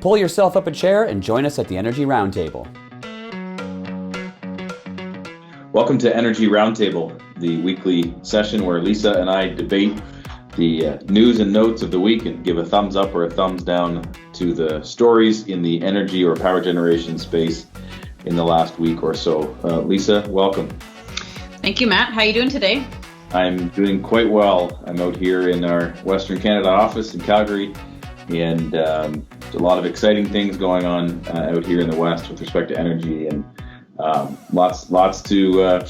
Pull yourself up a chair and join us at the Energy Roundtable. Welcome to Energy Roundtable, the weekly session where Lisa and I debate the news and notes of the week and give a thumbs up or a thumbs down to the stories in the energy or power generation space in the last week or so. Lisa, welcome. Thank you, Matt. How are you doing today? I'm doing quite well. I'm out here in our Western Canada office in Calgary, and a lot of exciting things going on out here in the West with respect to energy, and lots to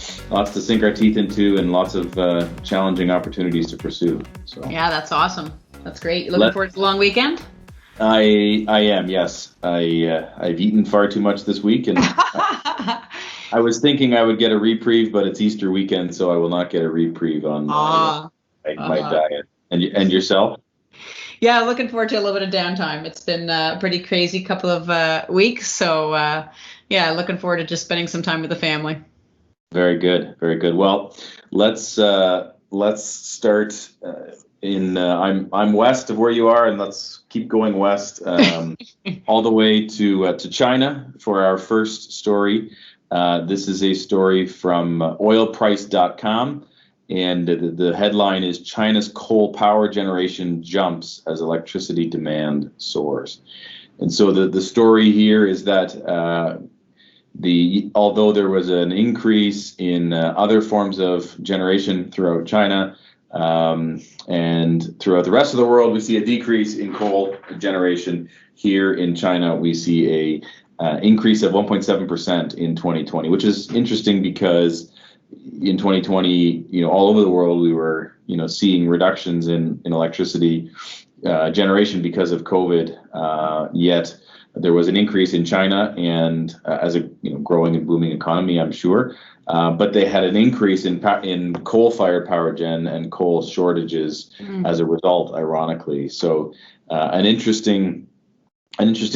sink our teeth into, and lots of challenging opportunities to pursue. So yeah, that's awesome. That's great. You looking forward to the long weekend? I am, yes. I've eaten far too much this week, and I was thinking I would get a reprieve, but it's Easter weekend, so I will not get a reprieve on my diet. And yourself? Yeah, looking forward to a little bit of downtime. It's been a pretty crazy couple of weeks, so yeah, looking forward to just spending some time with the family. Very good, very good. Well, let's start in. I'm west of where you are, and let's keep going west all the way to China for our first story. This is a story from oilprice.com, and the headline is China's coal power generation jumps as electricity demand soars. And so the story here is that although there was an increase in other forms of generation throughout China, and throughout the rest of the world, we see a decrease in coal generation. Here in China, we see a increase of 1.7% in 2020, which is interesting because in 2020, all over the world, we were, seeing reductions in electricity generation because of COVID. Yet there was an increase in China, and as a growing and booming economy, I'm sure. But they had an increase in coal-fired power gen and coal shortages as a result, ironically. So an interesting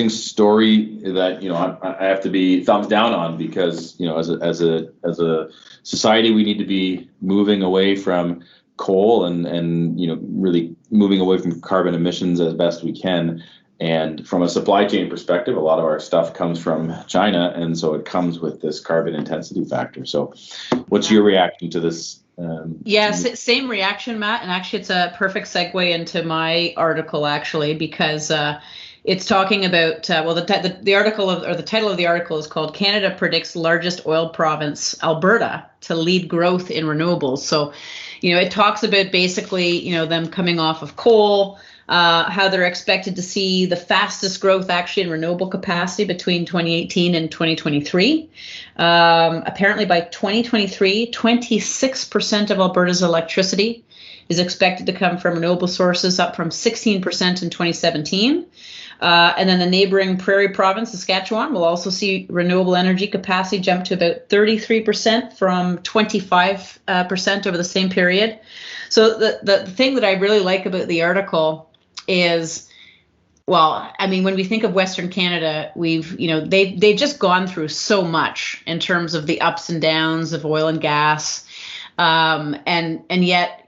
story that I have to be thumbs down on, because as a society, we need to be moving away from coal and really moving away from carbon emissions as best we can. And from a supply chain perspective, a lot of our stuff comes from China, and so it comes with this carbon intensity factor. So what's your reaction to this? Yes, same reaction, Matt. And actually, it's a perfect segue into my article, actually, because it's talking about, the article or the title of the article is called Canada Predicts Largest Oil Province, Alberta, to Lead Growth in Renewables. So, it talks about basically, them coming off of coal, how they're expected to see the fastest growth actually in renewable capacity between 2018 and 2023. Apparently by 2023, 26% of Alberta's electricity is expected to come from renewable sources, up from 16% in 2017. And then the neighboring Prairie Province, Saskatchewan, will also see renewable energy capacity jump to about 33% from 25% over the same period. So the thing that I really like about the article is, when we think of Western Canada, they've just gone through so much in terms of the ups and downs of oil and gas. And yet,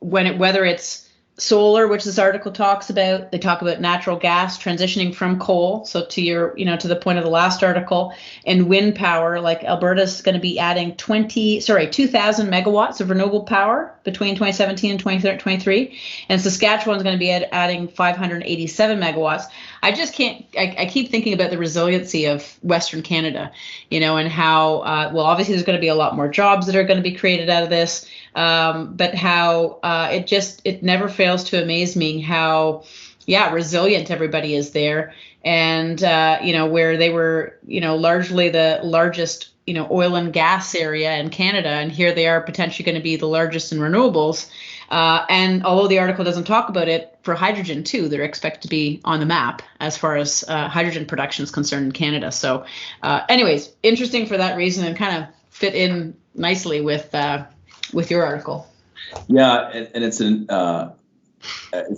whether it's solar, which this article talks about, they talk about natural gas transitioning from coal. So to the point of the last article, and wind power, like Alberta's going to be adding 2,000 megawatts of renewable power between 2017 and 2023. And Saskatchewan's going to be adding 587 megawatts. I keep thinking about the resiliency of Western Canada, and how, obviously there's going to be a lot more jobs that are going to be created out of this. But how it never fails to amaze me how, resilient everybody is there. And, where they were, largely the largest, oil and gas area in Canada. And here they are potentially going to be the largest in renewables. And although the article doesn't talk about it, for hydrogen too, they're expected to be on the map as far as hydrogen production is concerned in Canada. So anyways, interesting for that reason, and kind of fit in nicely with your article. Yeah, and it's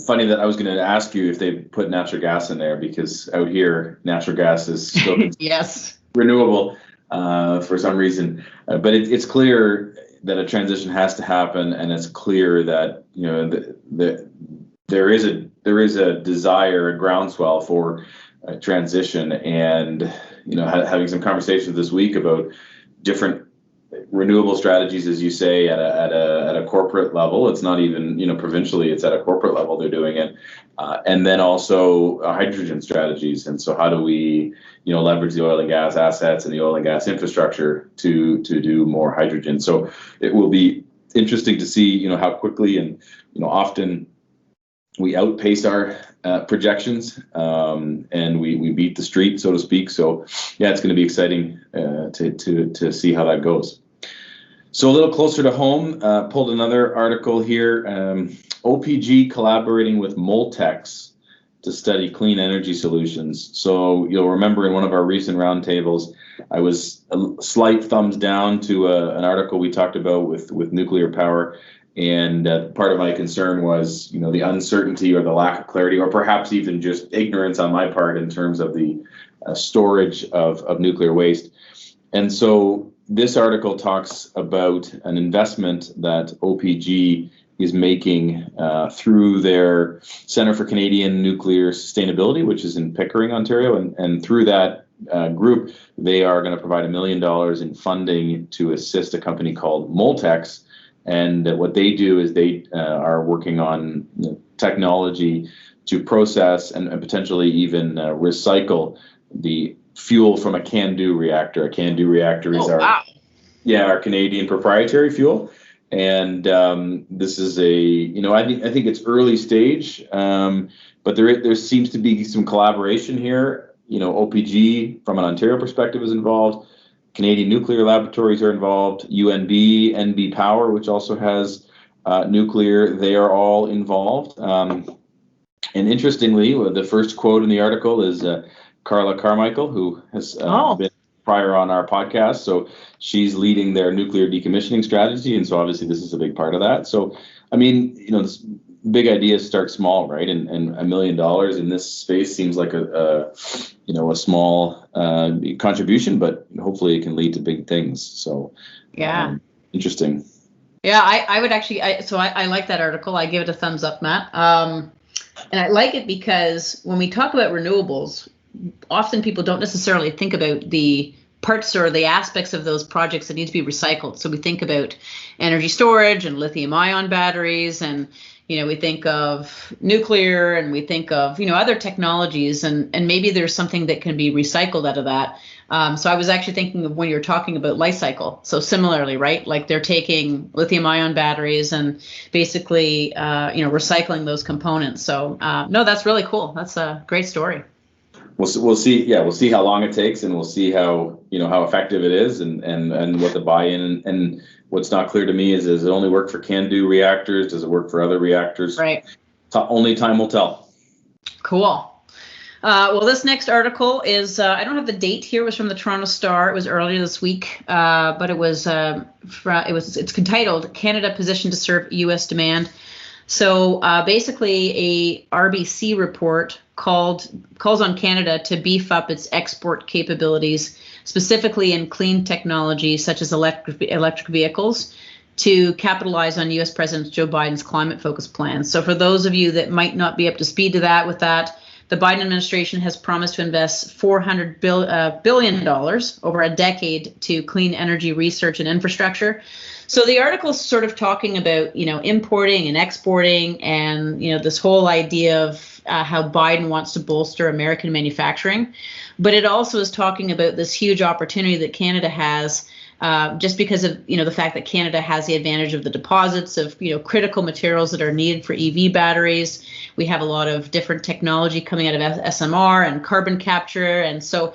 funny that I was going to ask you if they put natural gas in there, because out here natural gas is still yes, renewable for some reason, but it's clear that a transition has to happen, and it's clear that there is a desire, a groundswell for transition, and having some conversations this week about different renewable strategies, as you say, at a corporate level. It's not even provincially; it's at a corporate level. They're doing it, and then also hydrogen strategies. And so, how do we leverage the oil and gas assets and the oil and gas infrastructure to do more hydrogen? So it will be interesting to see how quickly and often we outpace our projections, and we beat the street, so to speak. So yeah, it's going to be exciting to see how that goes. So a little closer to home, pulled another article here. OPG collaborating with Moltex to study clean energy solutions. So you'll remember in one of our recent roundtables, I was a slight thumbs down to an article we talked about with nuclear power. And part of my concern was, the uncertainty or the lack of clarity, or perhaps even just ignorance on my part in terms of the storage of nuclear waste. And so this article talks about an investment that OPG is making through their Centre for Canadian Nuclear Sustainability, which is in Pickering, Ontario. And through that group, they are going to provide $1 million in funding to assist a company called Moltex. And what they do is they are working on technology to process and potentially even recycle the fuel from a CANDU reactor. A CANDU reactor is our Canadian proprietary fuel. And this is I think it's early stage, but there seems to be some collaboration here. OPG from an Ontario perspective is involved. Canadian Nuclear Laboratories are involved. UNB, NB Power, which also has nuclear, they are all involved. And interestingly, the first quote in the article is Carla Carmichael, who has been prior on our podcast. So she's leading their nuclear decommissioning strategy. And so obviously this is a big part of that. So, I mean, this big ideas start small, right? And $1 million in this space seems like a small contribution, but hopefully it can lead to big things. So yeah, interesting. Yeah, I would actually. I like that article. I give it a thumbs up, Matt. And I like it because when we talk about renewables, often people don't necessarily think about the parts or the aspects of those projects that need to be recycled. So we think about energy storage and lithium ion batteries, and we think of nuclear, and we think of other technologies, and maybe there's something that can be recycled out of that. So I was actually thinking of when you're talking about life cycle. So similarly, right? Like they're taking lithium ion batteries and basically recycling those components. So no, that's really cool. That's a great story. We'll see. Yeah, we'll see how long it takes, and we'll see how how effective it is, and what the buy-in. And what's not clear to me is, does it only work for CANDU reactors? Does it work for other reactors? Right. Only time will tell. Cool. Well, this next article is I don't have the date here. It was from the Toronto Star. It was earlier this week, but it was it's entitled "Canada Positioned to Serve U.S. Demand." So basically, a RBC report calls on Canada to beef up its export capabilities, specifically in clean technology such as electric vehicles, to capitalize on U.S. President Joe Biden's climate-focused plans. So for those of you that might not be up to speed with that, the Biden administration has promised to invest $400 billion over a decade to clean energy research and infrastructure. So the article is sort of talking about, importing and exporting, and, this whole idea of how Biden wants to bolster American manufacturing. But it also is talking about this huge opportunity that Canada has, just because of, the fact that Canada has the advantage of the deposits of, critical materials that are needed for EV batteries. We have a lot of different technology coming out of SMR and carbon capture. And so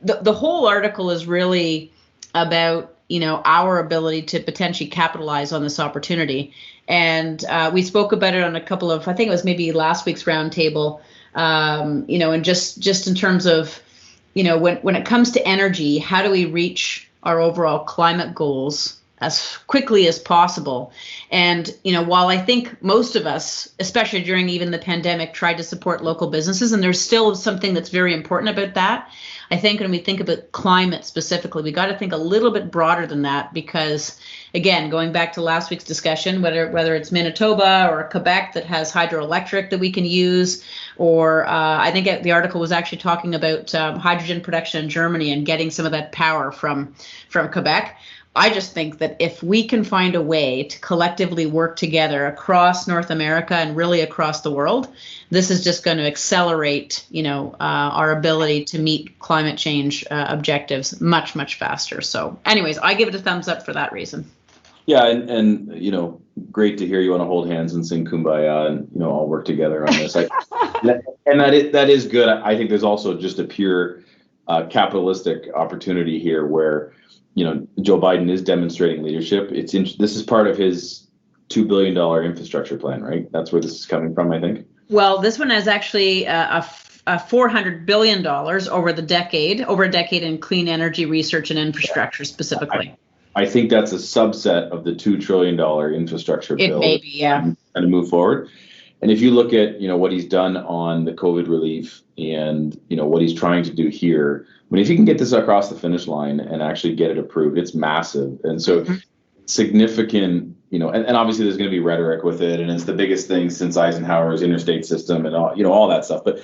the whole article is really about, our ability to potentially capitalize on this opportunity. And we spoke about it on a couple of, I think it was maybe last week's roundtable, and just in terms of, when it comes to energy, how do we reach our overall climate goals as quickly as possible? And, while I think most of us, especially during even the pandemic, tried to support local businesses, and there's still something that's very important about that, I think when we think about climate specifically, we got to think a little bit broader than that because, again, going back to last week's discussion, whether it's Manitoba or Quebec that has hydroelectric that we can use, or I think the article was actually talking about hydrogen production in Germany and getting some of that power from Quebec. I just think that if we can find a way to collectively work together across North America and really across the world, this is just going to accelerate, our ability to meet climate change objectives much, much faster. So anyways, I give it a thumbs up for that reason. Yeah, and great to hear you want to hold hands and sing Kumbaya and all work together on this. And that is good. I think there's also just a pure capitalistic opportunity here where Joe Biden is demonstrating leadership. This is part of his $2 billion infrastructure plan, right? That's where this is coming from, I think. Well, this one is actually a $400 billion over a decade in clean energy research and infrastructure specifically. I think that's a subset of the $2 trillion infrastructure bill. It may be, yeah. And to move forward. And if you look at, what he's done on the COVID relief and, what he's trying to do here, if you can get this across the finish line and actually get it approved, it's massive. And so significant, and obviously there's going to be rhetoric with it. And it's the biggest thing since Eisenhower's interstate system and all that stuff. But,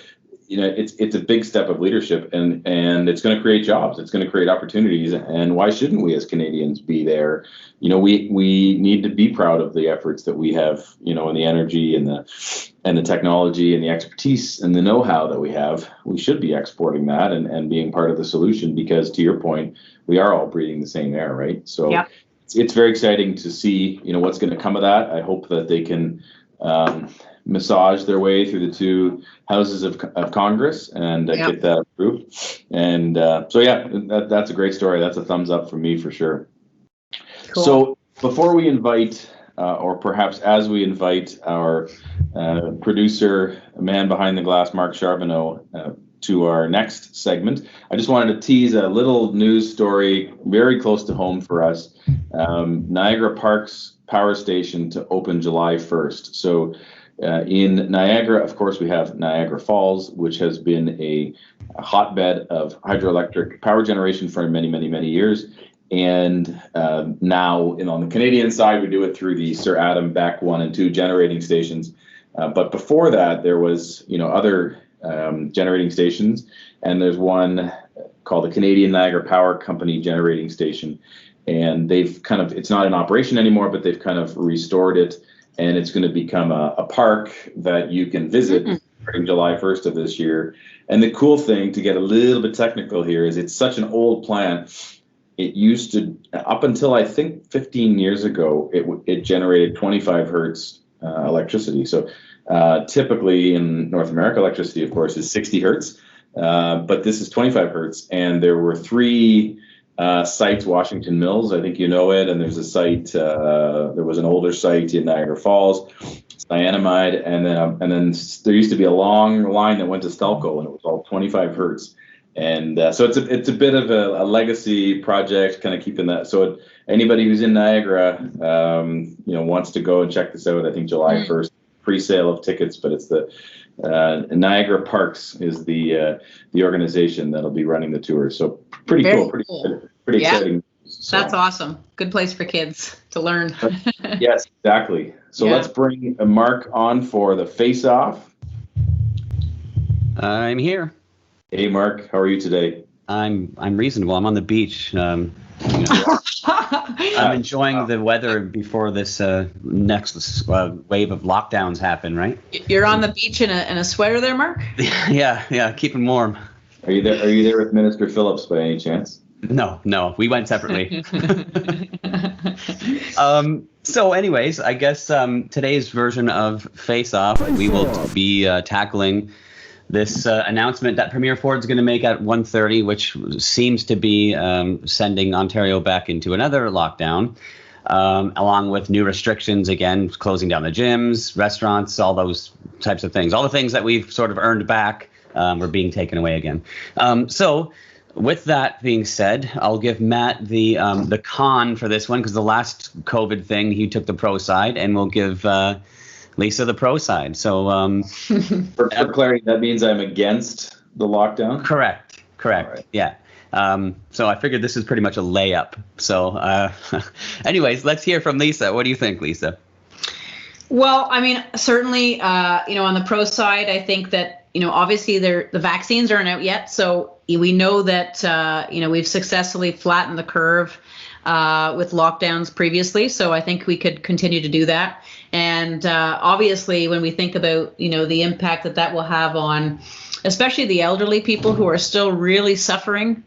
it's a big step of leadership and it's going to create jobs. It's going to create opportunities. And why shouldn't we as Canadians be there? We need to be proud of the efforts that we have, in the energy and the technology and the expertise and the know-how that we have. We should be exporting that and being part of the solution because, to your point, we are all breathing the same air, right? So yep. It's very exciting to see, what's going to come of that. I hope that they can massage their way through the two houses of Congress and get that approved. And that's a great story. That's a thumbs up from me for sure. Cool. So before we invite, or perhaps as we invite our producer, man behind the glass, Mark Charbonneau, to our next segment, I just wanted to tease a little news story very close to home for us. Niagara Parks Power Station to open July 1st. So in Niagara, of course, we have Niagara Falls, which has been a hotbed of hydroelectric power generation for many, many, many years. And now on the Canadian side, we do it through the Sir Adam Beck 1 and 2 generating stations. But before that, there was, other generating stations. And there's one called the Canadian Niagara Power Company generating station. And they've it's not in operation anymore, but they've kind of restored it. And it's going to become a park that you can visit starting July 1st of this year. And the cool thing, to get a little bit technical here, is it's such an old plant. It used to, up until I think 15 years ago, it generated 25 hertz electricity. So typically in North America, electricity, of course, is 60 hertz. But this is 25 hertz. And there were 3 sites, Washington Mills, I think you know it, and there's a site, there was an older site in Niagara Falls, cyanamide, and then there used to be a long line that went to Stelco, and it was all 25 hertz. And so it's a bit of a legacy project, kind of keeping that. So anybody who's in Niagara, wants to go and check this out, I think July 1st, pre-sale of tickets, but it's the Niagara Parks is the organization that'll be running the tour. So pretty cool. Pretty exciting. So. That's awesome. Good place for kids to learn. Yes, exactly. So let's bring Mark on for the face-off. I'm here. Hey, Mark, how are you today? I'm reasonable. I'm on the beach. I'm enjoying the weather before this next wave of lockdowns happen, right? You're on the beach in a sweater there, Mark? Yeah, keeping warm. Are you there with Minister Phillips by any chance? No, we went separately. So anyways, I guess today's version of Face Off, we will be tackling this announcement that Premier Ford's going to make at 1:30, which seems to be sending Ontario back into another lockdown, along with new restrictions, again, closing down the gyms, restaurants, all those types of things. All the things that we've sort of earned back were being taken away again. So with that being said, I'll give Matt the con for this one, because the last COVID thing, he took the pro side, and we'll give Lisa the pro side. So for clarity, that means I'm against the lockdown? Correct. Correct. All right. Yeah. So I figured this is pretty much a layup. So anyways, let's hear from Lisa. What do you think, Lisa? Well, I mean, certainly, on the pro side, I think that, obviously the vaccines aren't out yet. So we know that, we've successfully flattened the curve with lockdowns previously. So I think we could continue to do that. And obviously, when we think about, the impact that will have on especially the elderly people who are still really suffering.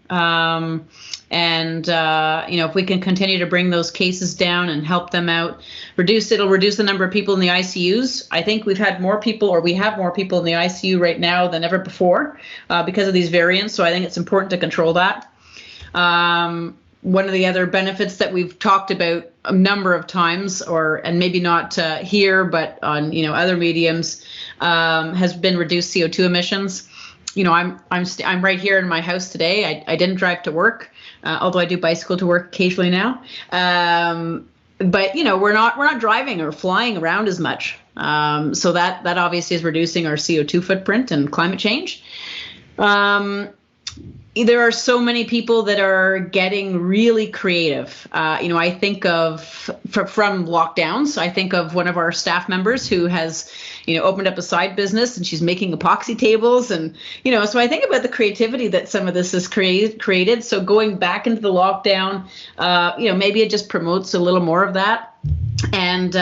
If we can continue to bring those cases down and help them out, it'll reduce the number of people in the ICUs. I think we have more people in the ICU right now than ever before because of these variants. So I think it's important to control that. One of the other benefits that we've talked about a number of times, and maybe not here, but on other mediums, has been reduced CO2 emissions. I'm right here in my house today. I didn't drive to work, although I do bicycle to work occasionally now. But we're not driving or flying around as much. So that obviously is reducing our CO2 footprint and climate change. There are so many people that are getting really creative. I think of from lockdowns. I think of one of our staff members who has, opened up a side business and she's making epoxy tables, and so I think about the creativity that some of this has created. So going back into the lockdown, maybe it just promotes a little more of that. And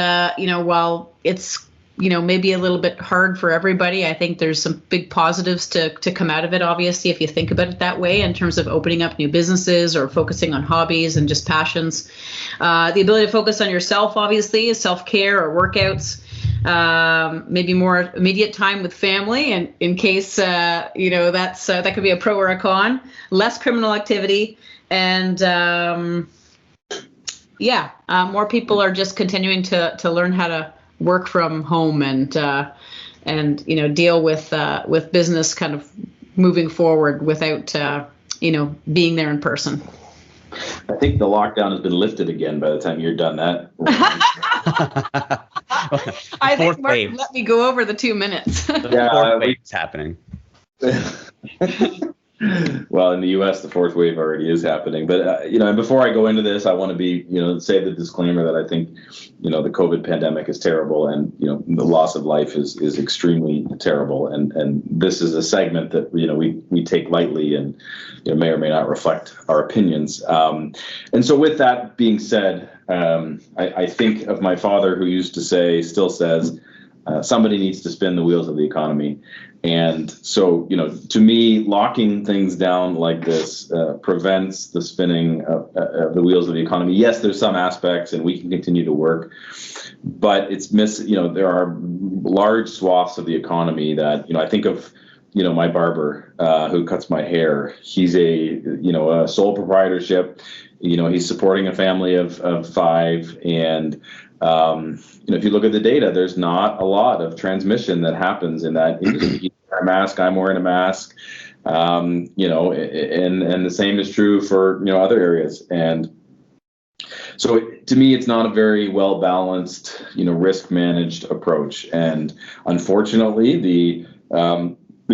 while it's maybe a little bit hard for everybody, I think there's some big positives to come out of it, obviously, if you think about it that way, in terms of opening up new businesses or focusing on hobbies and just passions. The ability to focus on yourself, obviously, self-care or workouts, maybe more immediate time with family, and in case, that could be a pro or a con, less criminal activity, and more people are just continuing to learn how to work from home and deal with business kind of moving forward without being there in person. I think the lockdown has been lifted again by the time you're done that. I think Mark let me go over the 2 minutes. The fourth wave is happening. Well, in the U.S., the fourth wave already is happening. But, and before I go into this, I want to be, say the disclaimer that I think, the COVID pandemic is terrible, and, the loss of life is extremely terrible. And this is a segment that, we take lightly and may or may not reflect our opinions. And so with that being said, I think of my father, who used to say, still says, somebody needs to spin the wheels of the economy. And so, to me, locking things down like this prevents the spinning of the wheels of the economy. Yes, there's some aspects, and we can continue to work, but there are large swaths of the economy that, I think of, my barber who cuts my hair. He's a sole proprietorship. He's supporting a family of 5, and if you look at the data, there's not a lot of transmission that happens in that industry. You wear a mask, I'm wearing a mask, and the same is true for, other areas. And so to me, it's not a very well balanced, risk managed approach. And unfortunately, the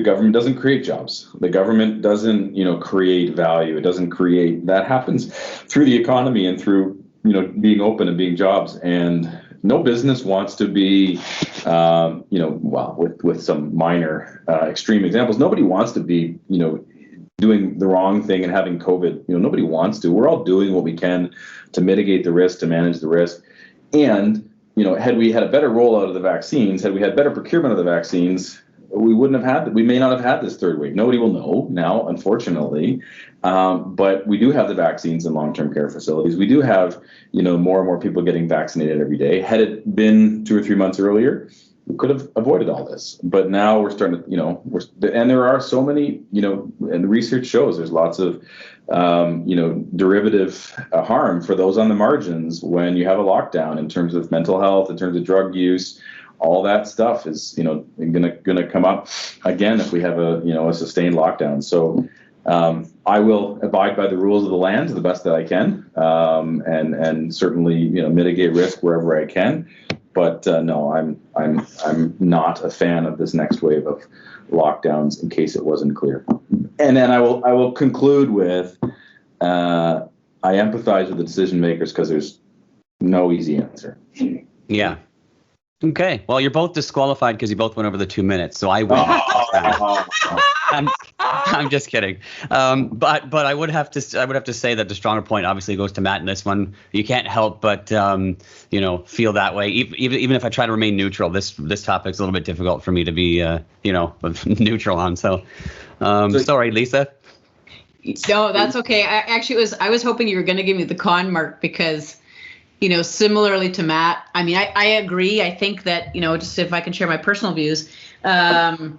government doesn't create jobs. The government doesn't, create value. It doesn't create, that happens through the economy and through, being open and being jobs. And no business wants to be, with some minor extreme examples, nobody wants to be, doing the wrong thing and having COVID. Nobody wants to. We're all doing what we can to mitigate the risk, to manage the risk. And, had we had a better rollout of the vaccines, had we had better procurement of the vaccines, we may not have had this third wave. Nobody will know now, unfortunately. But we do have the vaccines in long-term care facilities. We do have, more and more people getting vaccinated every day. Had it been 2 or 3 months earlier, we could have avoided all this. But now we're starting to, and there are so many, and the research shows there's lots of, derivative harm for those on the margins when you have a lockdown, in terms of mental health, in terms of drug use. All that stuff is, gonna come up again if we have a sustained lockdown. So I will abide by the rules of the land to the best that I can, and certainly mitigate risk wherever I can. But no, I'm not a fan of this next wave of lockdowns. In case it wasn't clear, and then I will conclude with I empathize with the decision makers because there's no easy answer. Yeah. Okay. Well, you're both disqualified because you both went over the 2 minutes, so I win. I'm just kidding. But I would have to say that the stronger point obviously goes to Matt in this one. You can't help but feel that way. Even if I try to remain neutral, this topic's a little bit difficult for me to be neutral on. So sorry, Lisa. No, that's okay. I was hoping you were going to give me the con mark because, similarly to Matt, I mean, I agree. I think that, just if I can share my personal views, I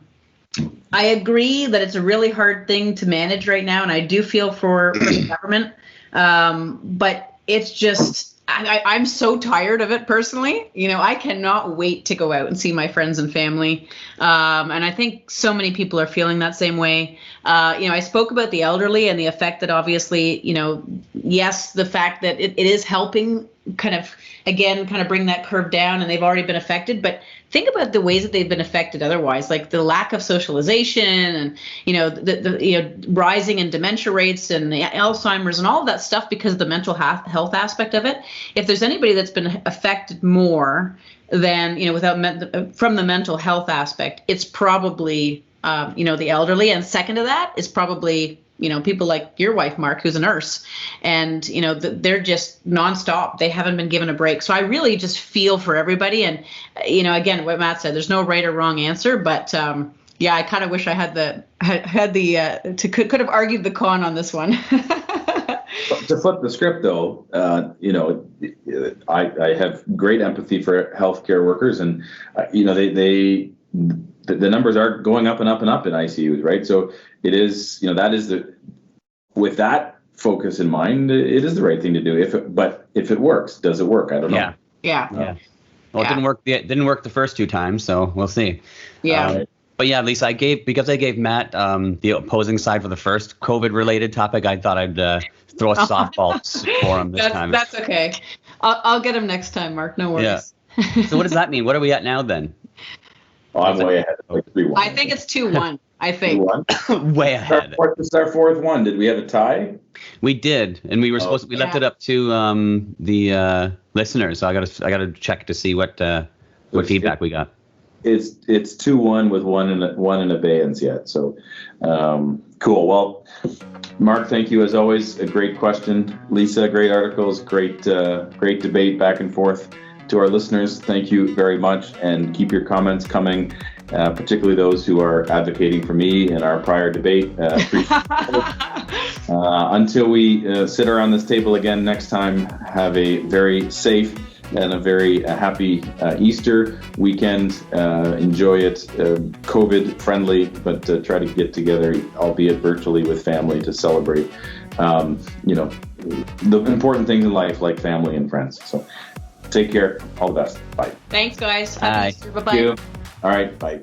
agree that it's a really hard thing to manage right now, and I do feel for the government. But it's just, I'm so tired of it personally. I cannot wait to go out and see my friends and family. And I think so many people are feeling that same way. I spoke about the elderly and the effect that obviously, yes, the fact that it is helping kind of bring that curve down, and they've already been affected. But think about the ways that they've been affected otherwise, like the lack of socialization and, the rising in dementia rates and the Alzheimer's and all of that stuff because of the mental health aspect of it. If there's anybody that's been affected more than, from the mental health aspect, it's probably, the elderly. And second to that is probably, people like your wife, Mark, who's a nurse, and, they're just nonstop. They haven't been given a break. So I really just feel for everybody. And, again, what Matt said, there's no right or wrong answer, but, yeah, I kind of wish I had could have argued the con on this one. To flip the script, though, I have great empathy for healthcare workers, and the numbers are going up and up and up in ICUs, right? So it is, that is with that focus in mind, it is the right thing to do. But if it works, does it work? I don't know. Yeah. Well, it didn't work. It didn't work the first 2 times, so we'll see. Yeah. But yeah, Lisa, I gave Matt the opposing side for the first COVID-related topic. I thought I'd throw a softball for him this time. That's okay. I'll get him next time, Mark. No worries. Yeah. So what does that mean? What are we at now then? Oh, I'm way ahead. Like 3-1. I think it's 2-1. I think. 2-1? Way ahead. It's our fourth one. Did we have a tie? We did, and we were supposed to. We left it up to the listeners. So I gotta check to see what feedback we got. It's 2-1 with one in abeyance yet. So cool. Well, Mark, thank you as always. A great question. Lisa, great articles. Great debate back and forth. To our listeners, thank you very much, and keep your comments coming, particularly those who are advocating for me in our prior debate. Until we sit around this table again next time, have a very safe and a very happy Easter weekend. Enjoy it, COVID friendly, but try to get together, albeit virtually, with family to celebrate, the important things in life like family and friends. So take care. All the best. Bye. Thanks, guys. Bye. Bye-bye. All right. Bye.